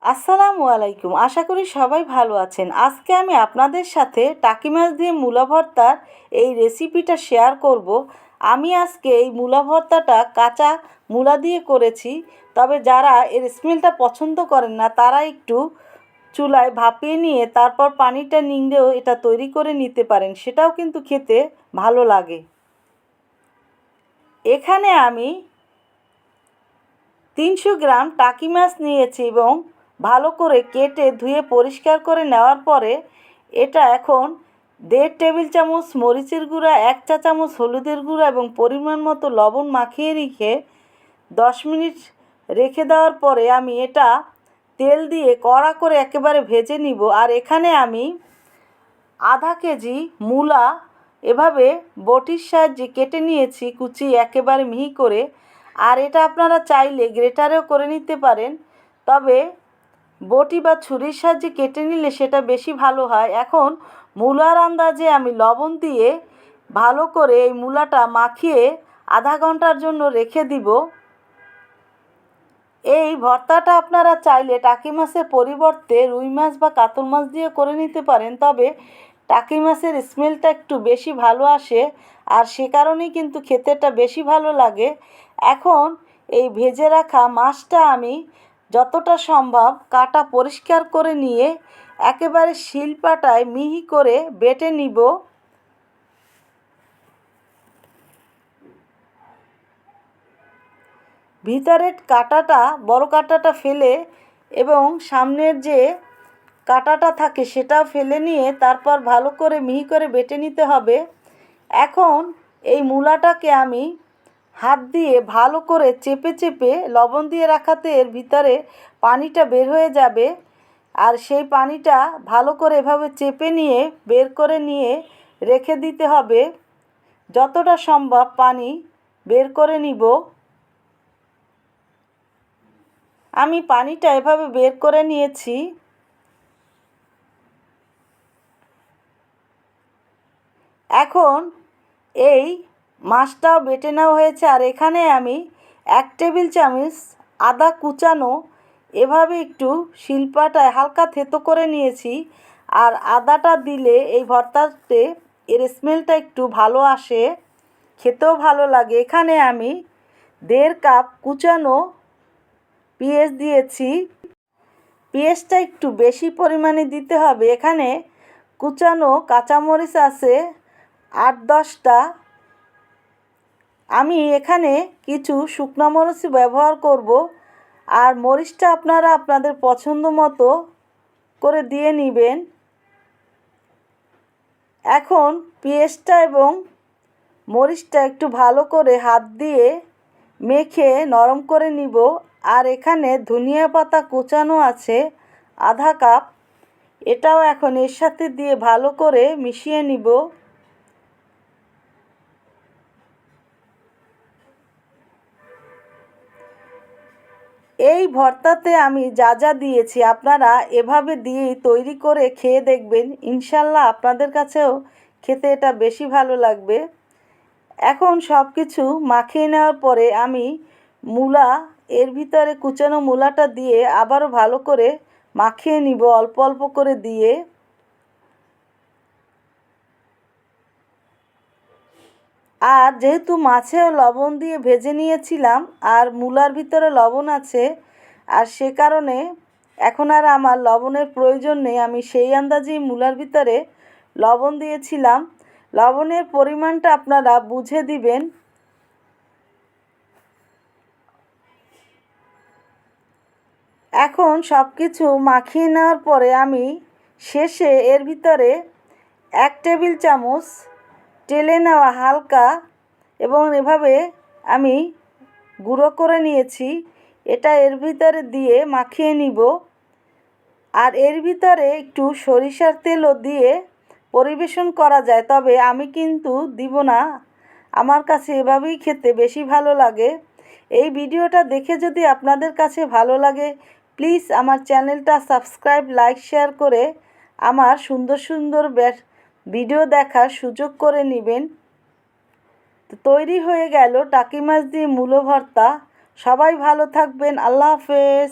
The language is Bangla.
আসসালামু আলাইকুম। আশা করি সবাই ভালো আছেন। আজকে আমি আপনাদের সাথে টাকি মাছ দিয়ে মূলা ভর্তার এই রেসিপিটা শেয়ার করব। আমি আজকে এই মূলা ভর্তাটা কাঁচা মূলা দিয়ে করেছি। তবে যারা এর স্মেলটা পছন্দ করেন না তারা একটু চুলায় ভাপিয়ে নিয়ে তারপর পানিটা নিংড়েও এটা তৈরি করে নিতে পারেন, সেটাও কিন্তু খেতে ভালো লাগে। এখানে আমি 300 গ্রাম টাকি মাছ নিয়েছি এবং ভালো করে কেটে ধুয়ে পরিষ্কার করে নেওয়ার পরে এটা এখন 1.5 টেবিল চামচ মরিচের গুঁড়া, 1 চা চামচ হলুদের গুঁড়া এবং পরিমাণ মতো লবণ মাখিয়ে রেখে 10 মিনিট রেখে দেওয়ার পরে আমি এটা তেল দিয়ে কড়া করে একেবারে ভেজে নিব। আর এখানে আমি আধা কেজি মূলা এভাবে বটির সাহায্যে কেটে নিয়েছি, কুচি একেবারে মিহি করে। আর এটা আপনারা চাইলে গ্রেটারেও করে নিতে পারেন, তবে বটি বা ছুরির সাহায্যে কেটে নিলে সেটা বেশি ভালো হয়। এখন মূলার আন্দাজে আমি লবণ দিয়ে ভালো করে এই মূলাটা মাখিয়ে আধা ঘন্টার জন্য রেখে দিব। এই ভর্তাটা আপনারা চাইলে টাকি মাছের পরিবর্তে রুই মাছ বা কাতল মাছ দিয়ে করে নিতে পারেন, তবে টাকি মাছের স্মেলটা একটু বেশি ভালো আসে আর সে কারণেই কিন্তু খেতেটা বেশি ভালো লাগে। এখন এই ভেজে রাখা মাছটা আমি যতটা সম্ভব কাটা পরিষ্কার করে নিয়ে একেবারে শিলপাটায় মিহি করে বেটে নিব। ভিতরের কাঁটাটা, বড় কাঁটাটা ফেলে এবং সামনের যে কাঁটাটা থাকে সেটাও ফেলে নিয়ে তারপর ভালো করে মিহি করে বেটে নিতে হবে। এখন এই মূলাটাকে আমি হাত দিয়ে ভালো করে চেপে চেপে, লবণ দিয়ে রাখাতে এর ভিতরে পানিটা বের হয়ে যাবে, আর সেই পানিটা ভালো করে এভাবে চেপে নিয়ে বের করে নিয়ে রেখে দিতে হবে। যতটা সম্ভব পানি বের করে নিব। আমি পানিটা এভাবে বের করে নিয়েছি। এখন এই মাছটাও বেটে নেওয়া হয়েছে আর এখানে আমি 1 টেবিল চামচ আদা কুচানো এভাবে একটু শিলপাটায় হালকা থেতো করে নিয়েছি। আর আদাটা দিলে এই ভর্তাতে এর স্মেলটা একটু ভালো আসে, খেতেও ভালো লাগে। এখানে আমি 1.5 কাপ কুচানো পেঁয়াজ দিয়েছি। পেঁয়াজটা একটু বেশি পরিমাণে দিতে হবে। এখানে কুচানো কাঁচামরিচ আছে 8-10টা। আমি এখানে কিছু শুকনো মরিচ ব্যবহার করব, আর মরিচটা আপনারা আপনাদের পছন্দ মতো করে দিয়ে নেবেন। এখন পেঁয়াজটা এবং মরিচটা একটু ভালো করে হাত দিয়ে মেখে নরম করে নিব। আর এখানে ধনিয়া পাতা কুচানো আছে আধা কাপ, এটাও এখন এর সাথে দিয়ে ভালো করে মিশিয়ে নিব। এই ভর্তাতে আমি যা যা দিয়েছি আপনারা এভাবে দিয়েই তৈরি করে খেয়ে দেখবেন, ইনশাল্লাহ আপনাদের কাছেও খেতে এটা বেশি ভালো লাগবে। এখন সব কিছু মাখিয়ে নেওয়ার পরে আমি মূলা, এর ভিতরে কুচানো মূলাটা দিয়ে আবারও ভালো করে মাখিয়ে নিব অল্প অল্প করে দিয়ে। আর যেহেতু মাছেও লবণ দিয়ে ভেজে নিয়েছিলাম আর মূলার ভিতরে লবণ আছে, আর সে কারণে এখন আর আমার লবণের প্রয়োজন নেই। আমি সেই আন্দাজেই মূলার ভিতরে লবণ দিয়েছিলাম। লবণের পরিমাণটা আপনারা বুঝে দিবেন। এখন সব কিছু মাখিয়ে নেওয়ার পরে আমি শেষে এর ভিতরে 1 টেবিল চামচ টেলে নেওয়া হালকা এবং এভাবে আমি গুঁড়ো করে নিয়েছি, এটা এর ভিতরে দিয়ে মাখিয়ে নিব। আর এর ভিতরে একটু সরিষার তেলও দিয়ে পরিবেশন করা যায়, তবে আমি কিন্তু দিব না, আমার কাছে এভাবেই খেতে বেশি ভালো লাগে। এই ভিডিওটা দেখে যদি আপনাদের কাছে ভালো লাগে প্লিজ আমার চ্যানেলটা সাবস্ক্রাইব, লাইক, শেয়ার করে আমার সুন্দর সুন্দর ভিডিও দেখার সুযোগ করে নেবেন। তো তৈরি হয়ে গেল টাকি মাছ দিয়ে মূলো ভর্তা। সবাই ভালো থাকবেন। আল্লাহ হাফেজ।